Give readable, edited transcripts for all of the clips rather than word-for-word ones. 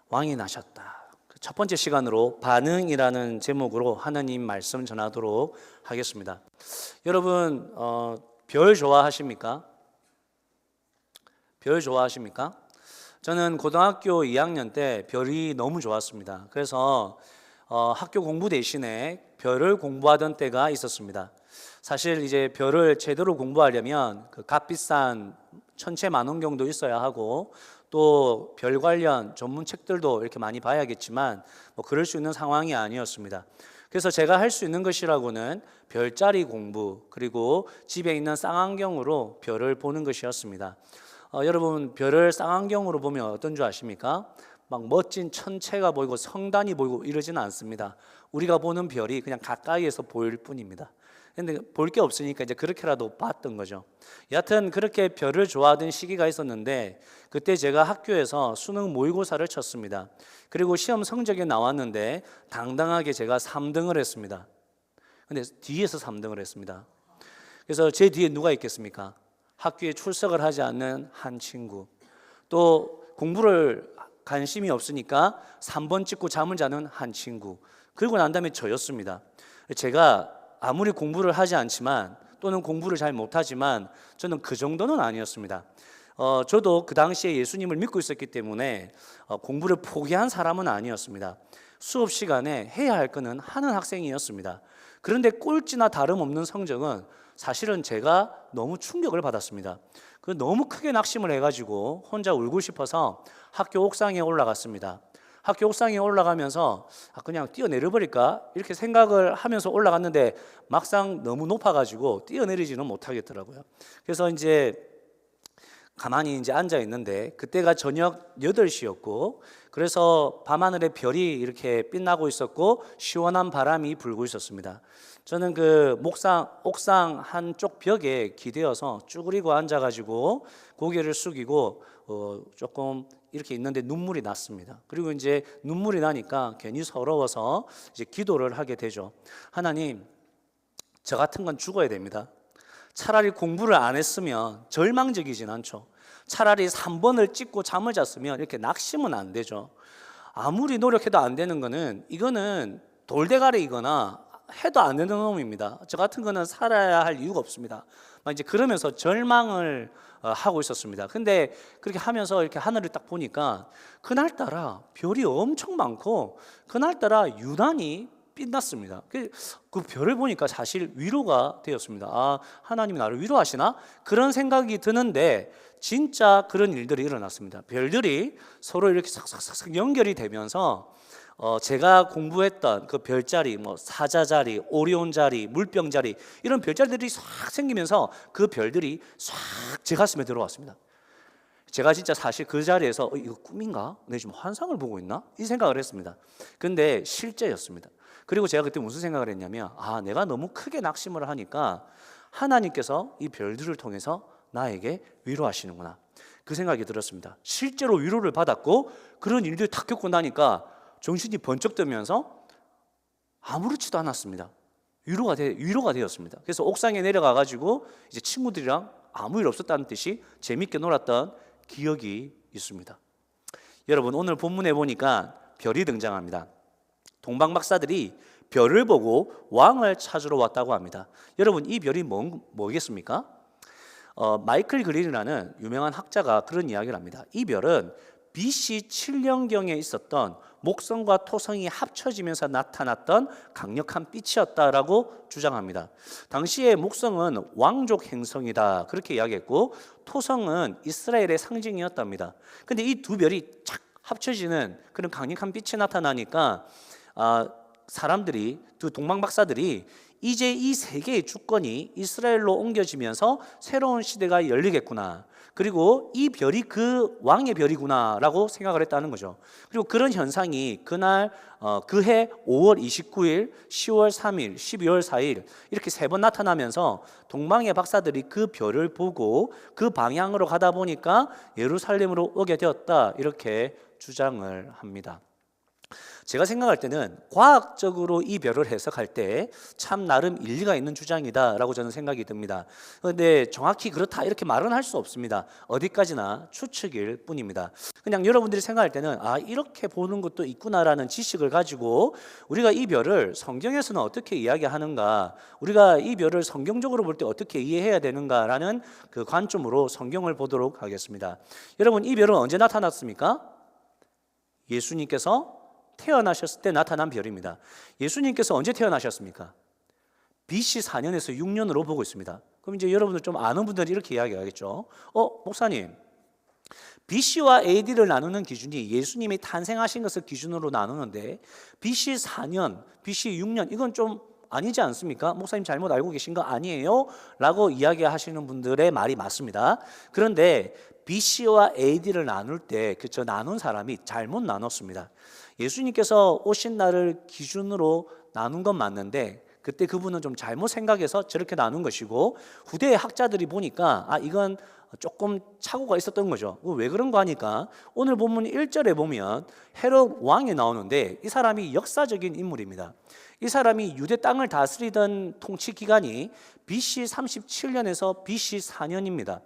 왕이 나셨다. 첫 번째 시간으로 반응이라는 제목으로 하나님 말씀 전하도록 하겠습니다. 여러분 별 좋아하십니까? 별 좋아하십니까? 저는 고등학교 2학년 때 별이 너무 좋았습니다. 그래서 학교 공부 대신에 별을 공부하던 때가 있었습니다. 사실 이제 별을 제대로 공부하려면 그 값비싼 천체 만원경도 있어야 하고 또 별 관련 전문 책들도 이렇게 많이 봐야겠지만 뭐 그럴 수 있는 상황이 아니었습니다. 그래서 제가 할 수 있는 것이라고는 별자리 공부 그리고 집에 있는 쌍안경으로 별을 보는 것이었습니다. 여러분 별을 쌍안경으로 보면 어떤 줄 아십니까? 막 멋진 천체가 보이고 성단이 보이고 이러지는 않습니다. 우리가 보는 별이 그냥 가까이에서 보일 뿐입니다. 근데 볼 게 없으니까 이제 그렇게라도 봤던 거죠. 여하튼 그렇게 별을 좋아하던 시기가 있었는데 그때 제가 학교에서 수능 모의고사를 쳤습니다. 그리고 시험 성적이 나왔는데 당당하게 제가 3등을 했습니다. 근데 뒤에서 3등을 했습니다. 그래서 제 뒤에 누가 있겠습니까? 학교에 출석을 하지 않는 한 친구, 또 공부를 관심이 없으니까 3번 찍고 잠을 자는 한 친구, 그리고 난 다음에 저였습니다. 제가 아무리 공부를 하지 않지만 또는 공부를 잘 못하지만 저는 그 정도는 아니었습니다. 저도 그 당시에 예수님을 믿고 있었기 때문에 공부를 포기한 사람은 아니었습니다. 수업 시간에 해야 할 거는 하는 학생이었습니다. 그런데 꼴찌나 다름없는 성적은 사실은 제가 너무 충격을 받았습니다. 너무 크게 낙심을 해가지고 혼자 울고 싶어서 학교 옥상에 올라갔습니다. 학교 옥상에 올라가면서 그냥 뛰어내려버릴까 이렇게 생각을 하면서 올라갔는데 막상 너무 높아가지고 뛰어내리지는 못하겠더라고요. 그래서 이제 가만히 이제 앉아 있는데 그때가 저녁 8시였고 그래서 밤하늘에 별이 이렇게 빛나고 있었고 시원한 바람이 불고 있었습니다. 저는 그 옥상 한쪽 벽에 기대어서 쭈그리고 앉아가지고 고개를 숙이고 조금 이렇게 있는데 눈물이 났습니다. 그리고 이제 눈물이 나니까 괜히 서러워서 이제 기도를 하게 되죠. 하나님, 저 같은 건 죽어야 됩니다. 차라리 공부를 안 했으면 절망적이진 않죠. 차라리 3번을 찍고 잠을 잤으면 이렇게 낙심은 안 되죠. 아무리 노력해도 안 되는 거는 이거는 돌대가리이거나 해도 안 되는 놈입니다. 저 같은 거는 살아야 할 이유가 없습니다. 막 이제 그러면서 절망을 하고 있었습니다. 근데 그렇게 하면서 이렇게 하늘을 딱 보니까 그날따라 별이 엄청 많고 그날따라 유난히 빛났습니다. 그 별을 보니까 사실 위로가 되었습니다. 아, 하나님이 나를 위로하시나? 그런 생각이 드는데 진짜 그런 일들이 일어났습니다. 별들이 서로 이렇게 싹싹싹 연결이 되면서 제가 공부했던 그 별자리, 뭐 사자자리, 오리온 자리, 물병 자리 이런 별자리들이 싹 생기면서 그 별들이 싹 제 가슴에 들어왔습니다. 제가 진짜 사실 그 자리에서 이거 꿈인가? 내가 지금 환상을 보고 있나? 이 생각을 했습니다. 근데 실제였습니다. 그리고 제가 그때 무슨 생각을 했냐면 내가 너무 크게 낙심을 하니까 하나님께서 이 별들을 통해서 나에게 위로하시는구나. 그 생각이 들었습니다. 실제로 위로를 받았고 그런 일들이 탁 겪고 나니까 정신이 번쩍 들면서 아무렇지도 않았습니다. 위로가 되었습니다. 그래서 옥상에 내려가가지고 이제 친구들이랑 아무 일 없었다는 듯이 재밌게 놀았던 기억이 있습니다. 여러분 오늘 본문에 보니까 별이 등장합니다. 동방 박사들이 별을 보고 왕을 찾으러 왔다고 합니다. 여러분 이 별이 뭐겠습니까? 마이클 그린이라는 유명한 학자가 그런 이야기를 합니다. 이 별은 BC 7년경에 있었던 목성과 토성이 합쳐지면서 나타났던 강력한 빛이었다라고 주장합니다. 당시에 목성은 왕족 행성이다 그렇게 이야기했고 토성은 이스라엘의 상징이었답니다. 근데 이 두 별이 착 합쳐지는 그런 강력한 빛이 나타나니까 사람들이 두 동방 박사들이 이제 이 세 개의 주권이 이스라엘로 옮겨지면서 새로운 시대가 열리겠구나. 그리고 이 별이 그 왕의 별이구나 라고 생각을 했다는 거죠. 그리고 그런 현상이 그날 그해 5월 29일, 10월 3일, 12월 4일 이렇게 세 번 나타나면서 동방의 박사들이 그 별을 보고 그 방향으로 가다 보니까 예루살렘으로 오게 되었다 이렇게 주장을 합니다. 제가 생각할 때는 과학적으로 이 별을 해석할 때 참 나름 일리가 있는 주장이다라고 저는 생각이 듭니다. 그런데 정확히 그렇다 이렇게 말은 할 수 없습니다. 어디까지나 추측일 뿐입니다. 그냥 여러분들이 생각할 때는 이렇게 보는 것도 있구나라는 지식을 가지고 우리가 이 별을 성경에서는 어떻게 이야기하는가, 우리가 이 별을 성경적으로 볼 때 어떻게 이해해야 되는가라는 그 관점으로 성경을 보도록 하겠습니다. 여러분, 이 별은 언제 나타났습니까? 예수님께서 태어나셨을 때 나타난 별입니다. 예수님께서 언제 태어나셨습니까? BC 4년에서 6년으로 보고 있습니다. 그럼 이제 여러분들 좀 아는 분들이 이렇게 이야기하겠죠. 목사님, BC와 AD를 나누는 기준이 예수님이 탄생하신 것을 기준으로 나누는데 BC 4년, BC 6년 이건 좀 아니지 않습니까? 목사님 잘못 알고 계신 거 아니에요? 라고 이야기하시는 분들의 말이 맞습니다. 그런데 BC와 AD를 나눌 때 저 나눈 사람이 잘못 나눴습니다. 예수님께서 오신 날을 기준으로 나눈 건 맞는데 그때 그분은 좀 잘못 생각해서 저렇게 나눈 것이고, 후대의 학자들이 보니까 이건 조금 착오가 있었던 거죠. 왜 그런 거 하니까 오늘 본문 1절에 보면 헤롯 왕이 나오는데 이 사람이 역사적인 인물입니다. 이 사람이 유대 땅을 다스리던 통치 기간이 BC 37년에서 BC 4년입니다.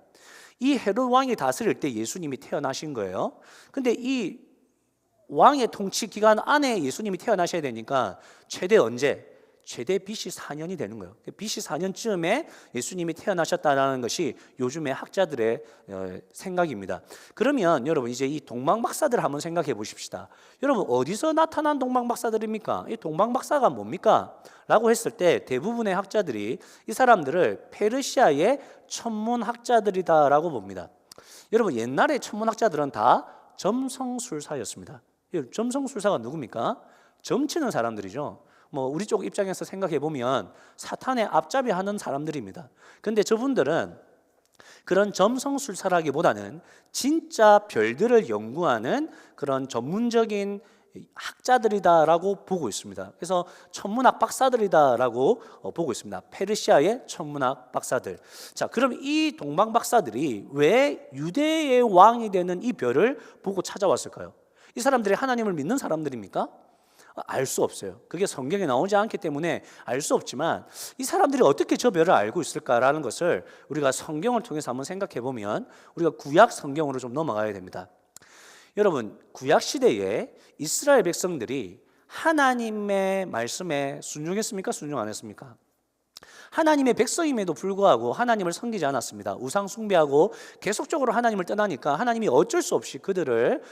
이 헤롯 왕이 다스릴 때 예수님이 태어나신 거예요. 근데 이 왕의 통치 기간 안에 예수님이 태어나셔야 되니까 최대 언제? 최대 BC 4년이 되는 거예요. BC 4년쯤에 예수님이 태어나셨다는 것이 요즘의 학자들의 생각입니다. 그러면 여러분 이제 이 동방박사들 한번 생각해 보십시다. 여러분 어디서 나타난 동방박사들입니까? 이 동방박사가 뭡니까? 라고 했을 때 대부분의 학자들이 이 사람들을 페르시아의 천문학자들이다라고 봅니다. 여러분 옛날에 천문학자들은 다 점성술사였습니다. 점성술사가 누굽니까? 점치는 사람들이죠. 우리 쪽 입장에서 생각해 보면 사탄의 앞잡이 하는 사람들입니다. 근데 저분들은 그런 점성술사라기보다는 진짜 별들을 연구하는 그런 전문적인 학자들이다라고 보고 있습니다. 그래서 천문학 박사들이다라고 보고 있습니다. 페르시아의 천문학 박사들. 자, 그럼 이 동방 박사들이 왜 유대의 왕이 되는 이 별을 보고 찾아왔을까요? 이 사람들이 하나님을 믿는 사람들입니까? 알 수 없어요. 그게 성경에 나오지 않기 때문에 알 수 없지만 이 사람들이 어떻게 저 별을 알고 있을까라는 것을 우리가 성경을 통해서 한번 생각해 보면 우리가 구약 성경으로 좀 넘어가야 됩니다. 여러분, 구약 시대에 이스라엘 백성들이 하나님의 말씀에 순종했습니까? 순종 안 했습니까? 하나님의 백성임에도 불구하고 하나님을 섬기지 않았습니다. 우상 숭배하고 계속적으로 하나님을 떠나니까 하나님이 어쩔 수 없이 그들을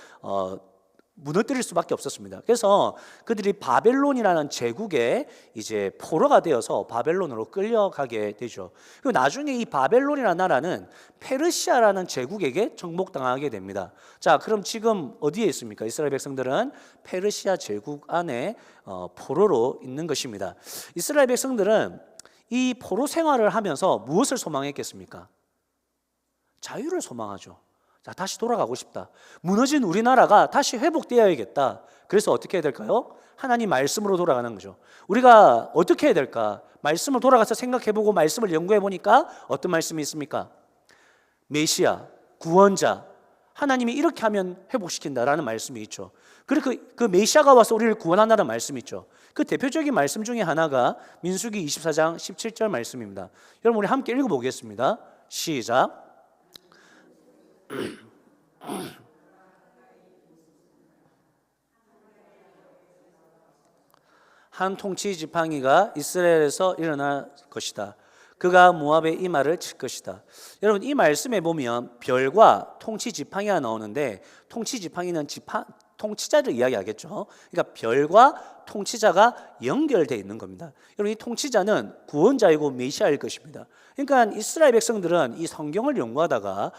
무너뜨릴 수밖에 없었습니다. 그래서 그들이 바벨론이라는 제국의 이제 포로가 되어서 바벨론으로 끌려가게 되죠. 그리고 나중에 이 바벨론이라는 나라는 페르시아라는 제국에게 정복당하게 됩니다. 자, 그럼 지금 어디에 있습니까? 이스라엘 백성들은 페르시아 제국 안에 포로로 있는 것입니다. 이스라엘 백성들은 이 포로 생활을 하면서 무엇을 소망했겠습니까? 자유를 소망하죠. 자, 다시 돌아가고 싶다. 무너진 우리나라가 다시 회복되어야겠다. 그래서 어떻게 해야 될까요? 하나님 말씀으로 돌아가는 거죠. 우리가 어떻게 해야 될까? 말씀을 돌아가서 생각해보고 말씀을 연구해보니까 어떤 말씀이 있습니까? 메시아, 구원자, 하나님이 이렇게 하면 회복시킨다라는 말씀이 있죠. 그리고 그 메시아가 와서 우리를 구원한다는 말씀이 있죠. 그 대표적인 말씀 중에 하나가 민수기 24장 17절 말씀입니다. 여러분 우리 함께 읽어보겠습니다. 시작. 한 통치 지팡이가 이스라엘에서 일어날 것이다. 그가 모압의 이마를 칠 것이다. 여러분 이 말씀에 보면 별과 통치 지팡이가 나오는데 통치 지팡이는 통치자를 이야기하겠죠. 그러니까 별과 통치자가 연결되어 있는 겁니다. 여러분 이 통치자는 구원자이고 메시아일 것입니다. 그러니까 이스라엘 백성들은 이 성경을 연구하다가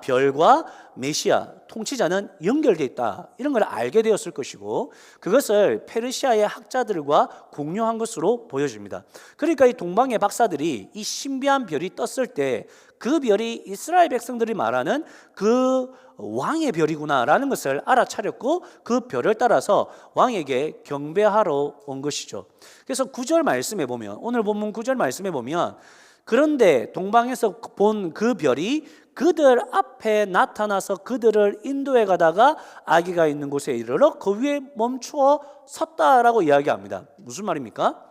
별과 메시아, 통치자는 연결되어 있다 이런 걸 알게 되었을 것이고 그것을 페르시아의 학자들과 공유한 것으로 보여집니다. 그러니까 이 동방의 박사들이 이 신비한 별이 떴을 때 그 별이 이스라엘 백성들이 말하는 그 왕의 별이구나라는 것을 알아차렸고 그 별을 따라서 왕에게 경배하러 온 것이죠. 그래서 9절 말씀에 보면 오늘 본문 9절 말씀에 보면 그런데 동방에서 본 그 별이 그들 앞에 나타나서 그들을 인도해 가다가 아기가 있는 곳에 이르러 그 위에 멈추어 섰다라고 이야기합니다. 무슨 말입니까?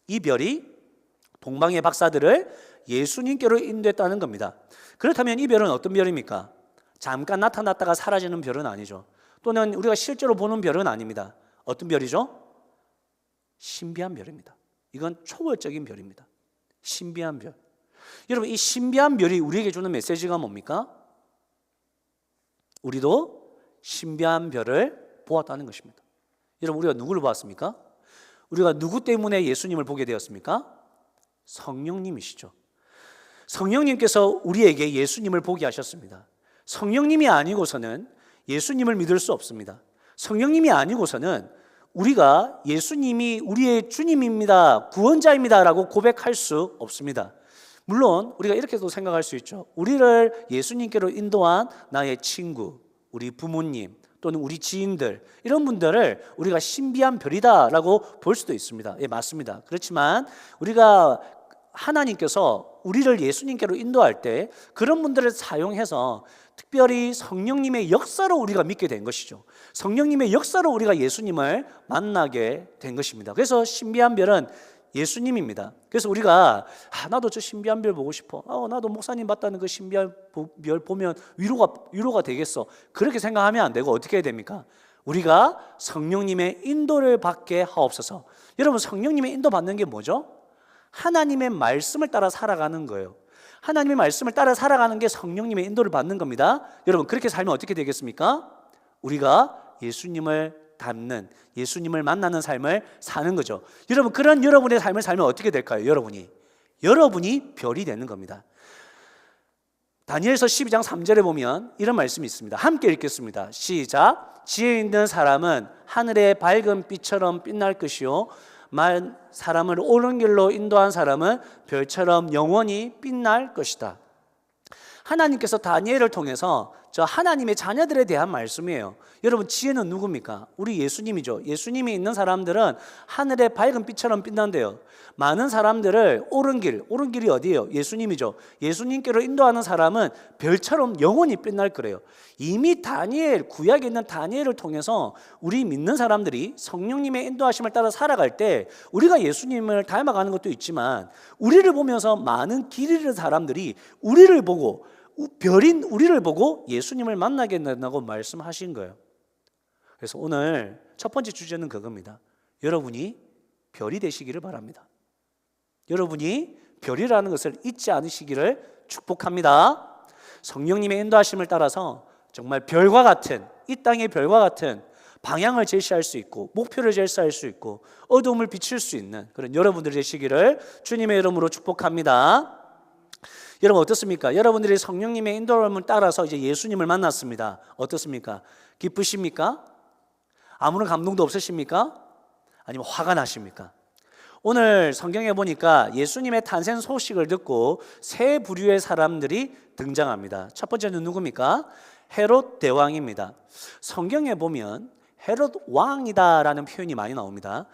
이 별이 동방의 박사들을 예수님께로 인도했다는 겁니다. 그렇다면 이 별은 어떤 별입니까? 잠깐 나타났다가 사라지는 별은 아니죠. 또는 우리가 실제로 보는 별은 아닙니다. 어떤 별이죠? 신비한 별입니다. 이건 초월적인 별입니다. 신비한 별. 여러분, 이 신비한 별이 우리에게 주는 메시지가 뭡니까? 우리도 신비한 별을 보았다는 것입니다. 여러분, 우리가 누구를 보았습니까? 우리가 누구 때문에 예수님을 보게 되었습니까? 성령님이시죠. 성령님께서 우리에게 예수님을 보게 하셨습니다. 성령님이 아니고서는 예수님을 믿을 수 없습니다. 성령님이 아니고서는 우리가 예수님이 우리의 주님입니다, 구원자입니다 라고 고백할 수 없습니다. 물론 우리가 이렇게도 생각할 수 있죠. 우리를 예수님께로 인도한 나의 친구, 우리 부모님 또는 우리 지인들, 이런 분들을 우리가 신비한 별이다라고 볼 수도 있습니다. 예, 맞습니다. 그렇지만 우리가 하나님께서 우리를 예수님께로 인도할 때 그런 분들을 사용해서 특별히 성령님의 역사로 우리가 믿게 된 것이죠. 성령님의 역사로 우리가 예수님을 만나게 된 것입니다. 그래서 신비한 별은 예수님입니다. 그래서 우리가 나도 저 신비한 별 보고 싶어. 나도 목사님 봤다는 그 신비한 별 보면 위로가 되겠어. 그렇게 생각하면 안 되고 어떻게 해야 됩니까? 우리가 성령님의 인도를 받게 하옵소서. 여러분, 성령님의 인도 받는 게 뭐죠? 하나님의 말씀을 따라 살아가는 거예요. 하나님의 말씀을 따라 살아가는 게 성령님의 인도를 받는 겁니다. 여러분, 그렇게 살면 어떻게 되겠습니까? 우리가 예수님을 닮는, 예수님을 만나는 삶을 사는 거죠. 여러분, 그런 여러분의 삶을 살면 어떻게 될까요? 여러분이 별이 되는 겁니다. 다니엘서 12장 3절에 보면 이런 말씀이 있습니다. 함께 읽겠습니다. 시작. 지혜 있는 사람은 하늘의 밝은 빛처럼 빛날 것이요 사람을 옳은 길로 인도한 사람은 별처럼 영원히 빛날 것이다. 하나님께서 다니엘을 통해서 저 하나님의 자녀들에 대한 말씀이에요. 여러분, 지혜는 누굽니까? 우리 예수님이죠. 예수님이 있는 사람들은 하늘의 밝은 빛처럼 빛난대요. 많은 사람들을 옳은 길이 어디예요? 예수님이죠. 예수님께로 인도하는 사람은 별처럼 영원히 빛날 거래요. 이미 구약에 있는 다니엘을 통해서 우리 믿는 사람들이 성령님의 인도하심을 따라 살아갈 때 우리가 예수님을 닮아가는 것도 있지만, 우리를 보면서 많은 길 잃은 사람들이 별인 우리를 보고 예수님을 만나게 된다고 말씀하신 거예요. 그래서 오늘 첫 번째 주제는 그겁니다. 여러분이 별이 되시기를 바랍니다. 여러분이 별이라는 것을 잊지 않으시기를 축복합니다. 성령님의 인도하심을 따라서 정말 별과 같은, 이 땅의 별과 같은 방향을 제시할 수 있고 목표를 제시할 수 있고 어둠을 비칠 수 있는 그런 여러분들이 되시기를 주님의 이름으로 축복합니다. 여러분, 어떻습니까? 여러분들이 성령님의 인도함을 따라서 이제 예수님을 만났습니다. 어떻습니까? 기쁘십니까? 아무런 감동도 없으십니까? 아니면 화가 나십니까? 오늘 성경에 보니까 예수님의 탄생 소식을 듣고 세 부류의 사람들이 등장합니다. 첫 번째는 누굽니까? 헤롯 대왕입니다. 성경에 보면 헤롯 왕이다라는 표현이 많이 나옵니다.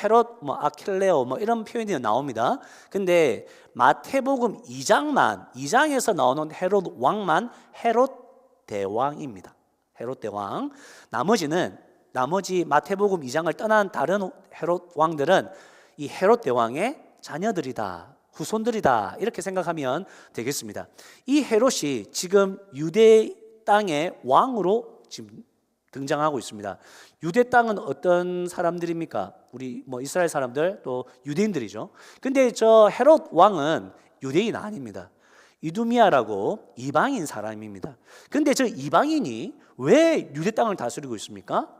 헤롯, 아킬레오 이런 표현이 나옵니다. 근데 마태복음 2장에서 나오는 헤롯 왕만 헤롯 대왕입니다. 헤롯 대왕. 나머지 마태복음 2장을 떠난 다른 헤롯 왕들은 이 헤롯 대왕의 자녀들이다, 후손들이다, 이렇게 생각하면 되겠습니다. 이 헤롯이 지금 유대 땅의 왕으로 지금 등장하고 있습니다. 유대 땅은 어떤 사람들입니까? 우리 이스라엘 사람들, 또 유대인들이죠. 근데 저 헤롯 왕은 유대인 아닙니다. 이두미아라고 이방인 사람입니다. 근데 저 이방인이 왜 유대 땅을 다스리고 있습니까?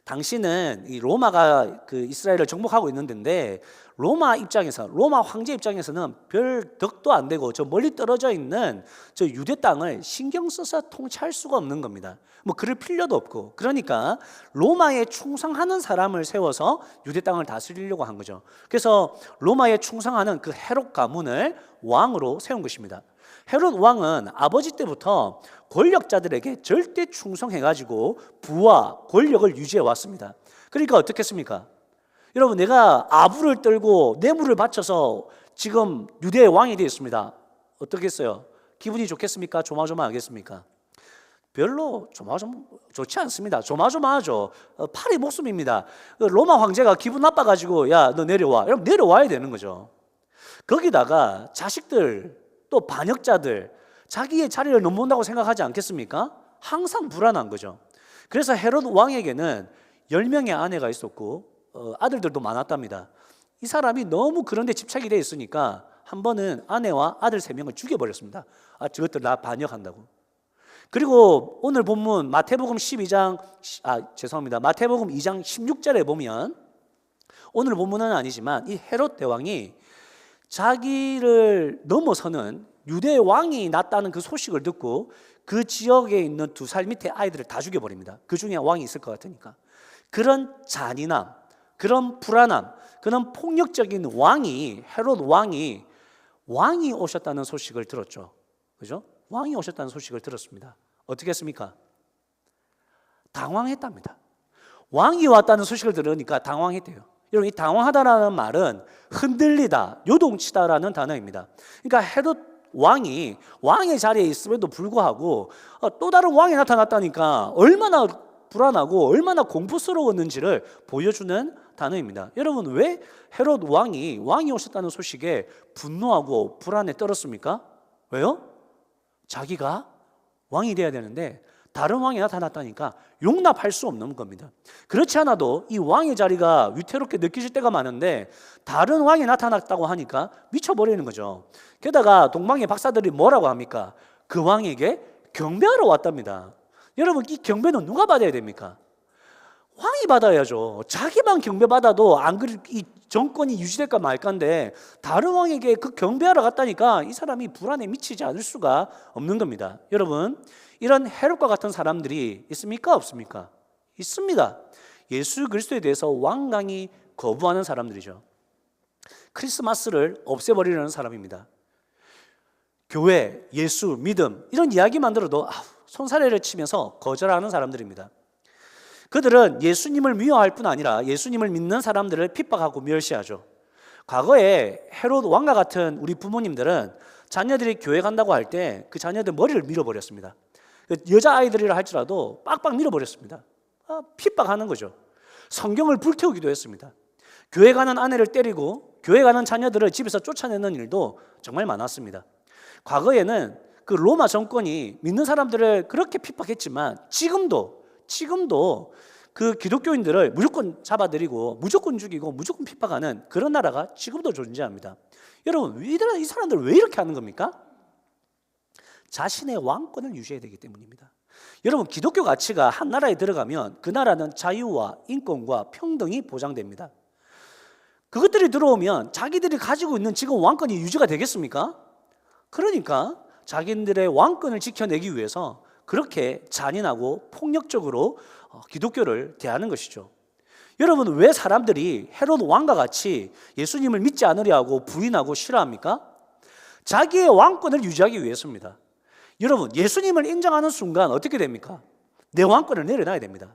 당시는 이 로마가 그 이스라엘을 정복하고 있는 데인데, 로마 황제 입장에서는 별 덕도 안 되고 저 멀리 떨어져 있는 저 유대 땅을 신경 써서 통치할 수가 없는 겁니다. 그럴 필요도 없고, 그러니까 로마에 충성하는 사람을 세워서 유대 땅을 다스리려고 한 거죠. 그래서 로마에 충성하는 그 헤롯 가문을 왕으로 세운 것입니다. 헤롯 왕은 아버지 때부터 권력자들에게 절대 충성해가지고 부와 권력을 유지해 왔습니다. 그러니까 어떻겠습니까? 여러분, 내가 아부를 떨고 뇌물을 바쳐서 지금 유대의 왕이 되었습니다. 어떻겠어요? 기분이 좋겠습니까? 조마조마하겠습니까? 별로 좋지 않습니다. 조마조마하죠. 팔이 목숨입니다. 로마 황제가 기분 나빠가지고 야, 너 내려와. 여러분 내려와야 되는 거죠. 거기다가 자식들 또 반역자들 자기의 자리를 넘본다고 생각하지 않겠습니까? 항상 불안한 거죠. 그래서 헤롯 왕에게는 10명의 아내가 있었고 아들들도 많았답니다. 이 사람이 너무 그런 데 집착이 돼 있으니까 한 번은 아내와 아들 3명을 죽여버렸습니다. 저것들 나 반역한다고. 그리고 오늘 본문 마태복음 2장 16절에 보면 오늘 본문은 아니지만 이 헤롯 대왕이 자기를 넘어서는 유대 왕이 났다는 그 소식을 듣고 그 지역에 있는 2살 밑에 아이들을 다 죽여버립니다. 그 중에 왕이 있을 것 같으니까. 그런 잔인함, 그런 불안함, 그런 폭력적인 헤롯 왕이 오셨다는 소식을 들었죠. 그죠? 왕이 오셨다는 소식을 들었습니다. 어떻게 했습니까? 당황했답니다. 왕이 왔다는 소식을 들으니까 당황했대요. 여러분, 이 당황하다라는 말은 흔들리다, 요동치다라는 단어입니다. 그러니까 헤롯 왕이 왕의 자리에 있음에도 불구하고 또 다른 왕이 나타났다니까 얼마나 불안하고 얼마나 공포스러웠는지를 보여주는 단어입니다. 여러분, 왜 헤롯 왕이 오셨다는 소식에 분노하고 불안에 떨었습니까? 왜요? 자기가 왕이 돼야 되는데 다른 왕이 나타났다니까 용납할 수 없는 겁니다. 그렇지 않아도 이 왕의 자리가 위태롭게 느껴질 때가 많은데 다른 왕이 나타났다고 하니까 미쳐버리는 거죠. 게다가 동방의 박사들이 뭐라고 합니까? 그 왕에게 경배하러 왔답니다. 여러분, 이 경배는 누가 받아야 됩니까? 왕이 받아야죠. 자기만 경배받아도 안 그리 이 정권이 유지될까 말까인데 다른 왕에게 그 경배하러 갔다니까 이 사람이 불안에 미치지 않을 수가 없는 겁니다. 여러분, 이런 헤롯과 같은 사람들이 있습니까? 없습니까? 있습니다. 예수 그리스도에 대해서 완강히 거부하는 사람들이죠. 크리스마스를 없애버리려는 사람입니다. 교회, 예수, 믿음 이런 이야기만 들어도 손사래를 치면서 거절하는 사람들입니다. 그들은 예수님을 미워할 뿐 아니라 예수님을 믿는 사람들을 핍박하고 멸시하죠. 과거에 헤롯 왕과 같은 우리 부모님들은 자녀들이 교회 간다고 할 때 그 자녀들 머리를 밀어버렸습니다. 여자아이들이라 할지라도 빡빡 밀어버렸습니다. 핍박하는 거죠. 성경을 불태우기도 했습니다. 교회 가는 아내를 때리고 교회 가는 자녀들을 집에서 쫓아내는 일도 정말 많았습니다. 과거에는 그 로마 정권이 믿는 사람들을 그렇게 핍박했지만 지금도 그 기독교인들을 무조건 잡아들이고 무조건 죽이고 무조건 핍박하는 그런 나라가 지금도 존재합니다. 여러분, 이 사람들 왜 이렇게 하는 겁니까? 자신의 왕권을 유지해야 되기 때문입니다. 여러분, 기독교 가치가 한 나라에 들어가면 그 나라는 자유와 인권과 평등이 보장됩니다. 그것들이 들어오면 자기들이 가지고 있는 지금 왕권이 유지가 되겠습니까? 그러니까 자기들의 왕권을 지켜내기 위해서 그렇게 잔인하고 폭력적으로 기독교를 대하는 것이죠. 여러분, 왜 사람들이 헤롯 왕과 같이 예수님을 믿지 않으려 하고 부인하고 싫어합니까? 자기의 왕권을 유지하기 위해서입니다. 여러분, 예수님을 인정하는 순간 어떻게 됩니까? 내 왕권을 내려놔야 됩니다.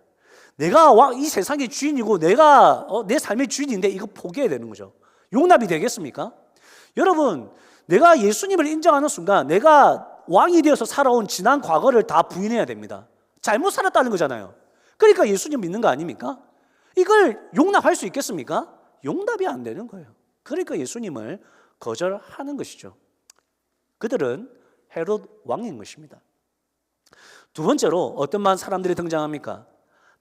내가 이 세상의 주인이고 내가 내 삶의 주인인데 이거 포기해야 되는 거죠. 용납이 되겠습니까? 여러분, 내가 예수님을 인정하는 순간 내가 왕이 되어서 살아온 지난 과거를 다 부인해야 됩니다. 잘못 살았다는 거잖아요. 그러니까 예수님 믿는 거 아닙니까? 이걸 용납할 수 있겠습니까? 용납이 안 되는 거예요. 그러니까 예수님을 거절하는 것이죠. 그들은 헤롯 왕인 것입니다. 두 번째로 어떤 사람들이 등장합니까?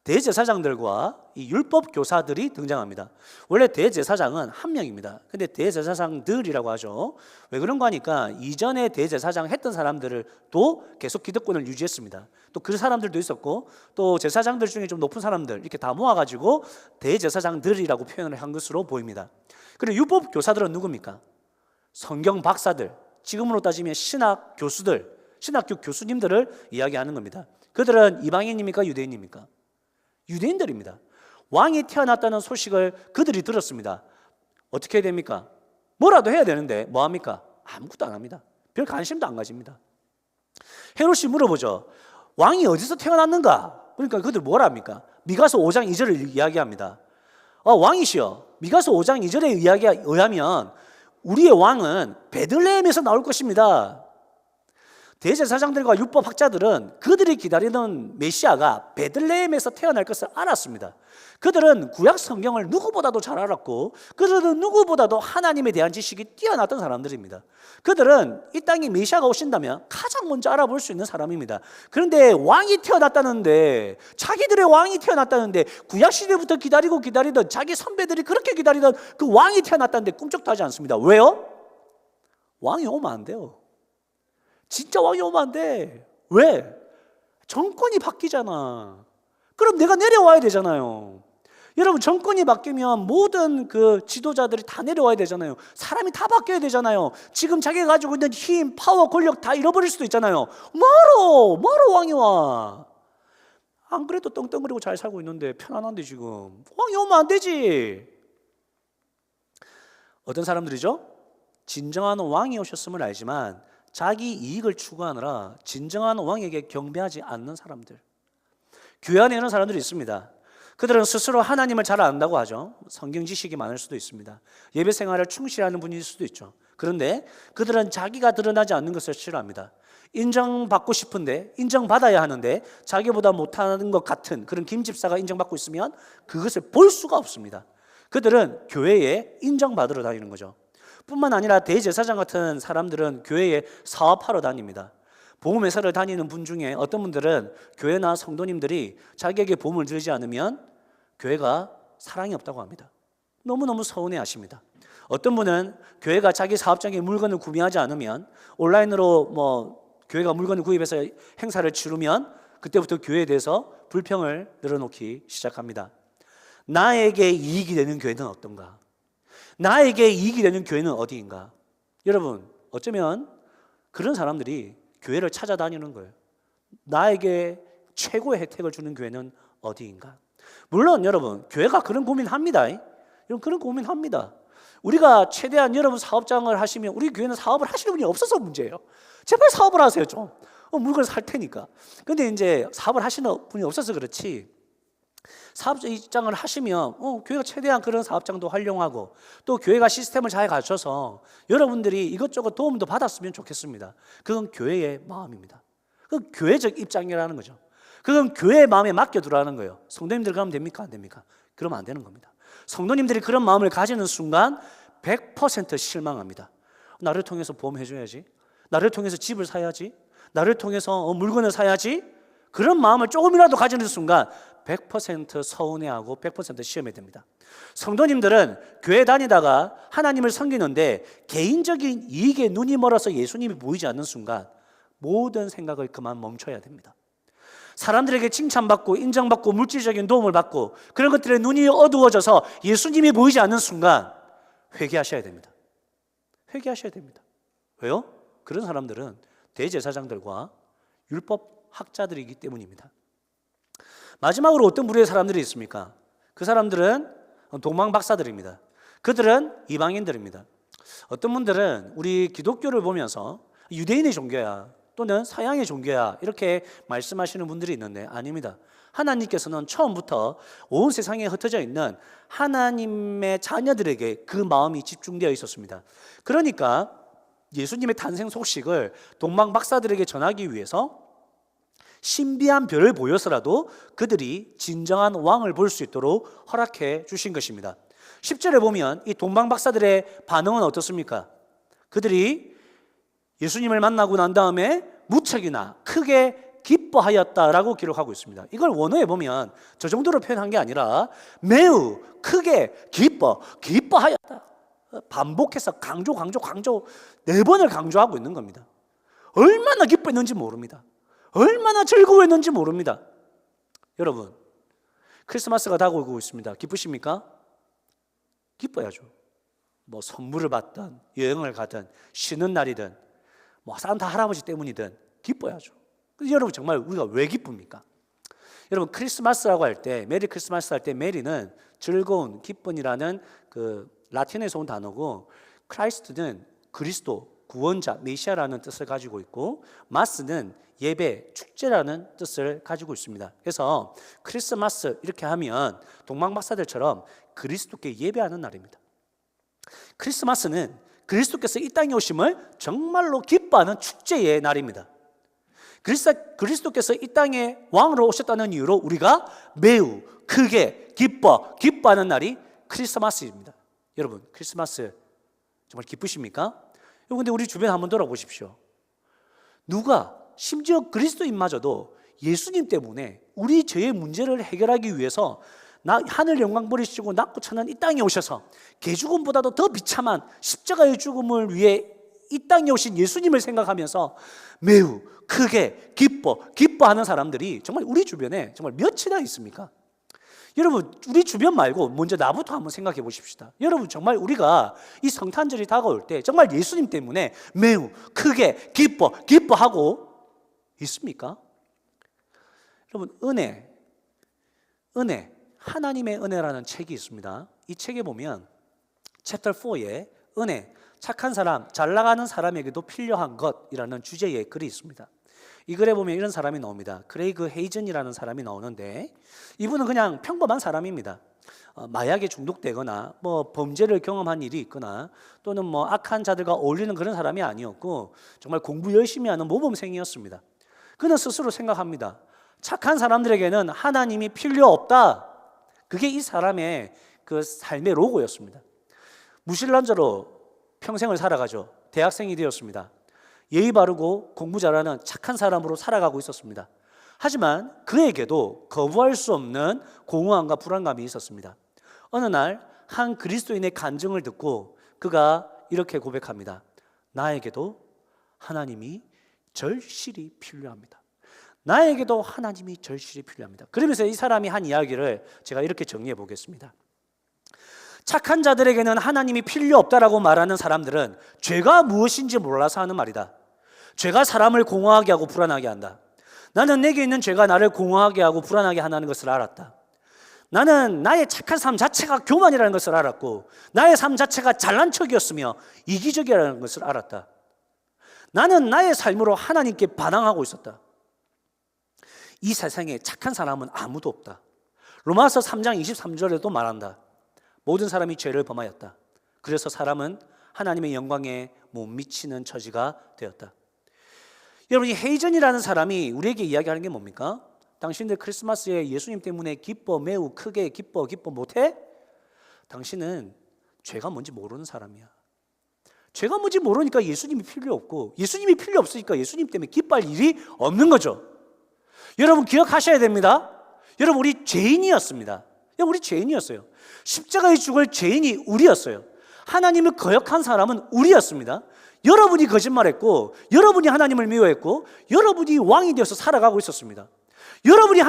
대제사장들과 이 율법 교사들이 등장합니다. 원래 대제사장은 한 명입니다. 근데 대제사장들이라고 하죠. 왜 그런가 하니까 이전에 대제사장 했던 사람들을 또 계속 기득권을 유지했습니다. 또 그 사람들도 있었고 또 제사장들 중에 좀 높은 사람들 이렇게 다 모아가지고 대제사장들이라고 표현을 한 것으로 보입니다. 그리고 율법 교사들은 누굽니까? 성경 박사들, 지금으로 따지면 신학 교수들, 신학교 교수님들을 이야기하는 겁니다. 그들은 이방인입니까? 유대인입니까? 유대인들입니다. 왕이 태어났다는 소식을 그들이 들었습니다. 어떻게 해야 됩니까? 뭐라도 해야 되는데 뭐합니까? 아무것도 안 합니다. 별 관심도 안 가집니다. 헤롯이 물어보죠. 왕이 어디서 태어났는가? 그러니까 그들 뭐라 합니까? 미가서 5장 2절을 이야기합니다. 왕이시여, 미가서 5장 2절에 의하면 우리의 왕은 베들레헴에서 나올 것입니다. 대제사장들과 율법학자들은 그들이 기다리는 메시아가 베들레헴에서 태어날 것을 알았습니다. 그들은 구약 성경을 누구보다도 잘 알았고 그들은 누구보다도 하나님에 대한 지식이 뛰어났던 사람들입니다. 그들은 이 땅에 메시아가 오신다면 가장 먼저 알아볼 수 있는 사람입니다. 그런데 왕이 태어났다는데, 자기들의 왕이 태어났다는데, 구약 시대부터 기다리던 자기 선배들이 그렇게 기다리던 그 왕이 태어났다는데 꿈쩍도 하지 않습니다. 왜요? 왕이 오면 안 돼요. 진짜 왕이 오면 안 돼. 왜? 정권이 바뀌잖아. 그럼 내가 내려와야 되잖아요. 여러분, 정권이 바뀌면 모든 그 지도자들이 다 내려와야 되잖아요. 사람이 다 바뀌어야 되잖아요. 지금 자기가 가지고 있는 힘, 파워, 권력 다 잃어버릴 수도 있잖아요. 뭐로 왕이 와? 안 그래도 떵떵거리고 잘 살고 있는데 편안한데 지금 왕이 오면 안 되지. 어떤 사람들이죠? 진정한 왕이 오셨음을 알지만 자기 이익을 추구하느라 진정한 왕에게 경배하지 않는 사람들, 교회 안에 이런 사람들이 있습니다. 그들은 스스로 하나님을 잘 안다고 하죠. 성경 지식이 많을 수도 있습니다. 예배 생활을 충실히 하는 분일 수도 있죠. 그런데 그들은 자기가 드러나지 않는 것을 싫어합니다. 인정받고 싶은데, 인정받아야 하는데 자기보다 못하는 것 같은 그런 김 집사가 인정받고 있으면 그것을 볼 수가 없습니다. 그들은 교회에 인정받으러 다니는 거죠. 뿐만 아니라 대제사장 같은 사람들은 교회에 사업하러 다닙니다. 보험회사를 다니는 분 중에 어떤 분들은 교회나 성도님들이 자기에게 보험을 들지 않으면 교회가 사랑이 없다고 합니다. 너무너무 서운해 하십니다. 어떤 분은 교회가 자기 사업장에 물건을 구매하지 않으면, 온라인으로 교회가 물건을 구입해서 행사를 치르면 그때부터 교회에 대해서 불평을 늘어놓기 시작합니다. 나에게 이익이 되는 교회는 어떤가? 나에게 이익이 되는 교회는 어디인가? 여러분, 어쩌면 그런 사람들이 교회를 찾아다니는 거예요. 나에게 최고의 혜택을 주는 교회는 어디인가? 물론 여러분, 교회가 그런 고민합니다. 여러분, 그런 고민합니다. 우리가 최대한 여러분 사업장을 하시면 우리 교회는 사업을 하시는 분이 없어서 문제예요. 제발 사업을 하세요 좀. 물건을 살 테니까. 근데 이제 사업을 하시는 분이 없어서 그렇지, 사업장을 하시면 교회가 최대한 그런 사업장도 활용하고 또 교회가 시스템을 잘 갖춰서 여러분들이 이것저것 도움도 받았으면 좋겠습니다. 그건 교회의 마음입니다. 그건 교회적 입장이라는 거죠. 그건 교회의 마음에 맡겨두라는 거예요. 성도님들 그러면 됩니까? 안 됩니까? 그러면 안 되는 겁니다. 성도님들이 그런 마음을 가지는 순간 100% 실망합니다. 나를 통해서 보험해줘야지, 나를 통해서 집을 사야지, 나를 통해서 물건을 사야지, 그런 마음을 조금이라도 가지는 순간 100% 서운해하고 100% 시험에 듭니다. 성도님들은 교회 다니다가 하나님을 섬기는데 개인적인 이익에 눈이 멀어서 예수님이 보이지 않는 순간 모든 생각을 그만 멈춰야 됩니다. 사람들에게 칭찬받고 인정받고 물질적인 도움을 받고 그런 것들에 눈이 어두워져서 예수님이 보이지 않는 순간 회개하셔야 됩니다. 회개하셔야 됩니다. 왜요? 그런 사람들은 대제사장들과 율법학자들이기 때문입니다. 마지막으로 어떤 부류의 사람들이 있습니까? 그 사람들은 동방박사들입니다. 그들은 이방인들입니다. 어떤 분들은 우리 기독교를 보면서 유대인의 종교야 또는 서양의 종교야 이렇게 말씀하시는 분들이 있는데 아닙니다. 하나님께서는 처음부터 온 세상에 흩어져 있는 하나님의 자녀들에게 그 마음이 집중되어 있었습니다. 그러니까 예수님의 탄생 소식을 동방박사들에게 전하기 위해서 신비한 별을 보여서라도 그들이 진정한 왕을 볼 수 있도록 허락해 주신 것입니다. 10절에 보면 이 동방박사들의 반응은 어떻습니까? 그들이 예수님을 만나고 난 다음에 무척이나 크게 기뻐하였다라고 기록하고 있습니다. 이걸 원어에 보면 저 정도로 표현한 게 아니라 매우 크게 기뻐하였다. 반복해서 강조 4번을 강조하고 있는 겁니다. 얼마나 기뻐했는지 모릅니다. 얼마나 즐거워했는지 모릅니다. 여러분, 크리스마스가 다가오고 있습니다. 기쁘십니까? 기뻐야죠. 선물을 받든 여행을 가든 쉬는 날이든 산타 할아버지 때문이든 기뻐야죠. 여러분, 정말 우리가 왜 기쁩니까? 여러분, 크리스마스라고 할 때, 메리 크리스마스 할 때 메리는 즐거운, 기쁨이라는 그 라틴에서 온 단어고, 크라이스트는 그리스도, 구원자, 메시아라는 뜻을 가지고 있고, 마스는 예배, 축제라는 뜻을 가지고 있습니다. 그래서 크리스마스 이렇게 하면 동방박사들처럼 그리스도께 예배하는 날입니다. 크리스마스는 그리스도께서 이 땅에 오심을 정말로 기뻐하는 축제의 날입니다. 그리스도께서 이 땅에 왕으로 오셨다는 이유로 우리가 매우 크게 기뻐하는 날이 크리스마스입니다. 여러분, 크리스마스 정말 기쁘십니까? 근데 우리 주변 한번 돌아보십시오. 누가, 심지어 그리스도인마저도 예수님 때문에 우리 죄의 문제를 해결하기 위해서 하늘 영광 버리시고 낮고 천한 이 땅에 오셔서 개죽음보다도 더 비참한 십자가의 죽음을 위해 이 땅에 오신 예수님을 생각하면서 매우 크게 기뻐하는 사람들이 정말 우리 주변에 정말 몇이나 있습니까? 여러분, 우리 주변 말고 먼저 나부터 한번 생각해 보십시다. 여러분, 정말 우리가 이 성탄절이 다가올 때 정말 예수님 때문에 매우 크게 기뻐하고 있습니까? 여러분, 은혜, 하나님의 은혜라는 책이 있습니다. 이 책에 보면 챕터 4에 은혜, 착한 사람, 잘 나가는 사람에게도 필요한 것이라는 주제의 글이 있습니다. 이 글에 보면 이런 사람이 나옵니다. 크레이그 헤이즌이라는 사람이 나오는데 이분은 그냥 평범한 사람입니다. 마약에 중독되거나 범죄를 경험한 일이 있거나 또는 악한 자들과 어울리는 그런 사람이 아니었고 정말 공부 열심히 하는 모범생이었습니다. 그는 스스로 생각합니다. 착한 사람들에게는 하나님이 필요 없다. 그게 이 사람의 그 삶의 로고였습니다. 무신론자로 평생을 살아가죠. 대학생이 되었습니다. 예의 바르고 공부 잘하는 착한 사람으로 살아가고 있었습니다. 하지만 그에게도 거부할 수 없는 공허함과 불안감이 있었습니다. 어느 날 한 그리스도인의 간증을 듣고 그가 이렇게 고백합니다. 나에게도 하나님이 절실히 필요합니다. 나에게도 하나님이 절실히 필요합니다. 그러면서 이 사람이 한 이야기를 제가 이렇게 정리해 보겠습니다. 착한 자들에게는 하나님이 필요 없다라고 말하는 사람들은 죄가 무엇인지 몰라서 하는 말이다. 죄가 사람을 공허하게 하고 불안하게 한다. 나는 내게 있는 죄가 나를 공허하게 하고 불안하게 한다는 것을 알았다. 나는 나의 착한 삶 자체가 교만이라는 것을 알았고 나의 삶 자체가 잘난 척이었으며 이기적이라는 것을 알았다. 나는 나의 삶으로 하나님께 반항하고 있었다. 이 세상에 착한 사람은 아무도 없다. 로마서 3장 23절에도 말한다. 모든 사람이 죄를 범하였다. 그래서 사람은 하나님의 영광에 못 미치는 처지가 되었다. 여러분, 이 헤이전이라는 사람이 우리에게 이야기하는 게 뭡니까? 당신들 크리스마스에 예수님 때문에 매우 크게 기뻐 못해? 당신은 죄가 뭔지 모르는 사람이야. 죄가 뭔지 모르니까 예수님이 필요 없고 예수님이 필요 없으니까 예수님 때문에 기뻐할 일이 없는 거죠. 여러분, 기억하셔야 됩니다. 여러분, 우리 죄인이었습니다. 우리 죄인이었어요. 십자가에 죽을 죄인이 우리였어요. 하나님을 거역한 사람은 우리였습니다. 여러분이 거짓말했고 여러분이 하나님을 미워했고 여러분이 왕이 되어서 살아가고 있었습니다. 여러분이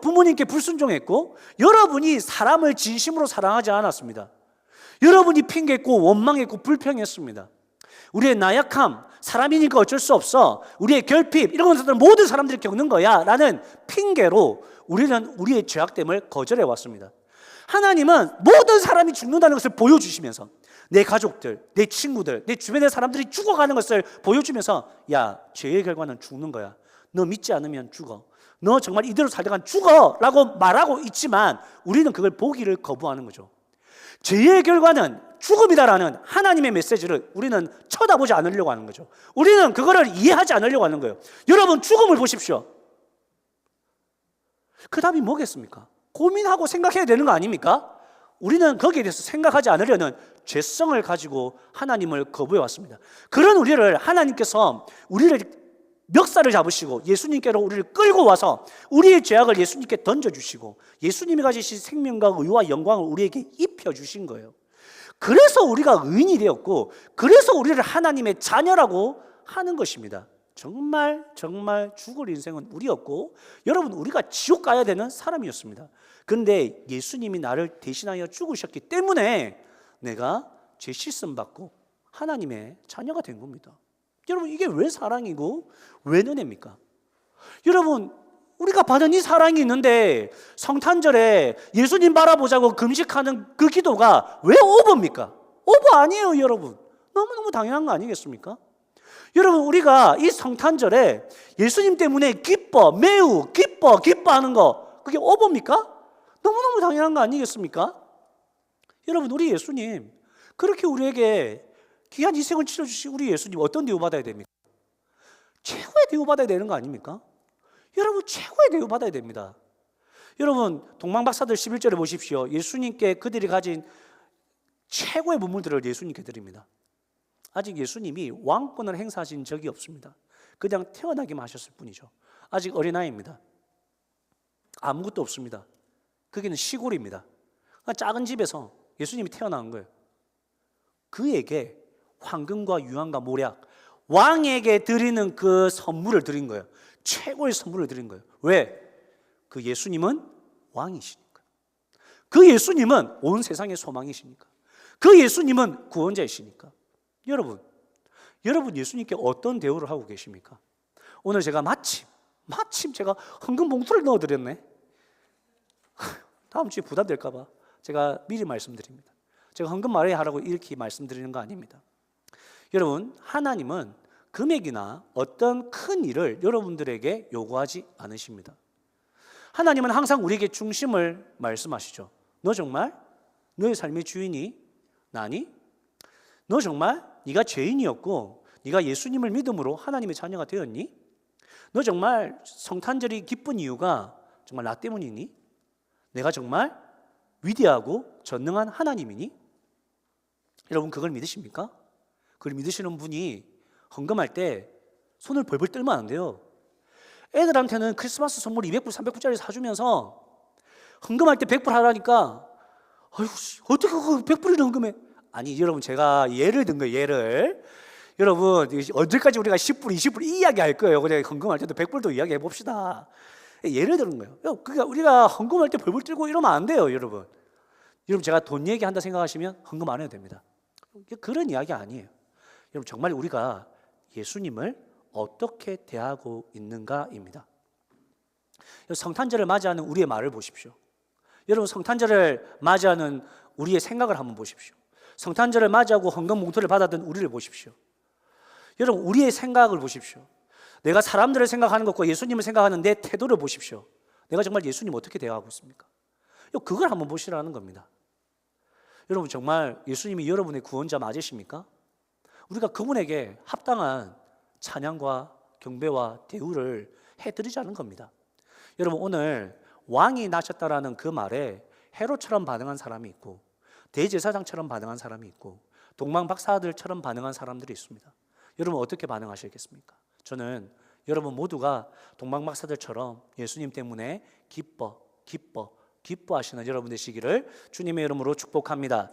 부모님께 불순종했고 여러분이 사람을 진심으로 사랑하지 않았습니다. 여러분이 핑계했고 원망했고 불평했습니다. 우리의 나약함, 사람이니까 어쩔 수 없어, 우리의 결핍, 이런 것들은 모든 사람들이 겪는 거야 라는 핑계로 우리는 우리의 죄악됨을 거절해 왔습니다. 하나님은 모든 사람이 죽는다는 것을 보여주시면서 내 가족들, 내 친구들, 내 주변의 사람들이 죽어가는 것을 보여주면서 야, 죄의 결과는 죽는 거야. 너 믿지 않으면 죽어. 너 정말 이대로 살다간 죽어 라고 말하고 있지만 우리는 그걸 보기를 거부하는 거죠. 죄의 결과는 죽음이다라는 하나님의 메시지를 우리는 쳐다보지 않으려고 하는 거죠. 우리는 그거를 이해하지 않으려고 하는 거예요. 여러분, 죽음을 보십시오. 그 답이 뭐겠습니까? 고민하고 생각해야 되는 거 아닙니까? 우리는 거기에 대해서 생각하지 않으려는 죄성을 가지고 하나님을 거부해 왔습니다. 그런 우리를 하나님께서 우리를 멱살을 잡으시고 예수님께로 우리를 끌고 와서 우리의 죄악을 예수님께 던져주시고 예수님이 가지신 생명과 의와 영광을 우리에게 입혀주신 거예요. 그래서 우리가 의인이 되었고 그래서 우리를 하나님의 자녀라고 하는 것입니다. 정말 죽을 인생은 우리였고 여러분, 우리가 지옥 가야 되는 사람이었습니다. 그런데 예수님이 나를 대신하여 죽으셨기 때문에 내가 죄 씻음 받고 하나님의 자녀가 된 겁니다. 여러분, 이게 왜 사랑이고 왜 은혜입니까? 여러분, 우리가 받은 이 사랑이 있는데 성탄절에 예수님 바라보자고 금식하는 그 기도가 왜 오버입니까? 오버 아니에요, 여러분. 너무너무 당연한 거 아니겠습니까? 여러분, 우리가 이 성탄절에 예수님 때문에 매우 기뻐하는 거, 그게 오버입니까? 너무너무 당연한 거 아니겠습니까? 여러분, 우리 예수님, 그렇게 우리에게 귀한 희생을 치러주신 우리 예수님 어떤 대우 받아야 됩니까? 최고의 대우받아야 되는 거 아닙니까? 여러분 최고의 대우받아야 됩니다. 여러분 동방박사들 11절에 보십시오. 예수님께 그들이 가진 최고의 문물들을 예수님께 드립니다. 아직 예수님이 왕권을 행사하신 적이 없습니다. 그냥 태어나기만 하셨을 뿐이죠. 아직 어린아이입니다. 아무것도 없습니다. 거기는 시골입니다. 작은 집에서 예수님이 태어난 거예요. 그에게 황금과 유황과 모략, 왕에게 드리는 그 선물을 드린 거예요. 최고의 선물을 드린 거예요. 왜? 그 예수님은 왕이시니까. 그 예수님은 온 세상의 소망이시니까. 그 예수님은 구원자이시니까. 여러분 예수님께 어떤 대우를 하고 계십니까? 오늘 제가 마침 제가 헌금 봉투를 넣어드렸네. 다음 주에 부담될까 봐 제가 미리 말씀드립니다. 제가 헌금 마련하라고 이렇게 말씀드리는 거 아닙니다. 여러분 하나님은 금액이나 어떤 큰 일을 여러분들에게 요구하지 않으십니다. 하나님은 항상 우리에게 중심을 말씀하시죠. 너 정말 너의 삶의 주인이 나니? 너 정말 네가 죄인이었고 네가 예수님을 믿음으로 하나님의 자녀가 되었니? 너 정말 성탄절이 기쁜 이유가 정말 나 때문이니? 내가 정말 위대하고 전능한 하나님이니? 여러분 그걸 믿으십니까? 그걸 믿으시는 분이 헌금할 때 손을 벌벌 떨면 안 돼요. 애들한테는 크리스마스 선물 200불, 300불짜리 사주면서 헌금할 때 100불 하라니까 아이고 어떻게 그거 100불이나 헌금해? 아니 여러분 제가 예를 든 거예요. 예를 여러분 언제까지 우리가 10불, 20불 이 이야기 할 거예요. 그냥 헌금할 때도 100불도 이야기해 봅시다. 예를 드는 거예요. 그러니까 우리가 헌금할 때 벌벌 떨고 이러면 안 돼요. 여러분 제가 돈 얘기한다 생각하시면 헌금 안 해도 됩니다. 그런 이야기 아니에요. 여러분 정말 우리가 예수님을 어떻게 대하고 있는가입니다. 성탄절을 맞이하는 우리의 말을 보십시오. 여러분 성탄절을 맞이하는 우리의 생각을 한번 보십시오. 성탄절을 맞이하고 헌금 봉투를 받았던 우리를 보십시오. 여러분 우리의 생각을 보십시오. 내가 사람들을 생각하는 것과 예수님을 생각하는 내 태도를 보십시오. 내가 정말 예수님 어떻게 대하고 있습니까? 그걸 한번 보시라는 겁니다. 여러분 정말 예수님이 여러분의 구원자 맞으십니까? 우리가 그분에게 합당한 찬양과 경배와 대우를 해드리자는 겁니다. 여러분 오늘 왕이 나셨다라는 그 말에 헤롯처럼 반응한 사람이 있고 대제사장처럼 반응한 사람이 있고 동방박사들처럼 반응한 사람들이 있습니다. 여러분 어떻게 반응하시겠습니까? 저는 여러분 모두가 동방박사들처럼 예수님 때문에 기뻐하시는 여러분 되시기를 주님의 이름으로 축복합니다.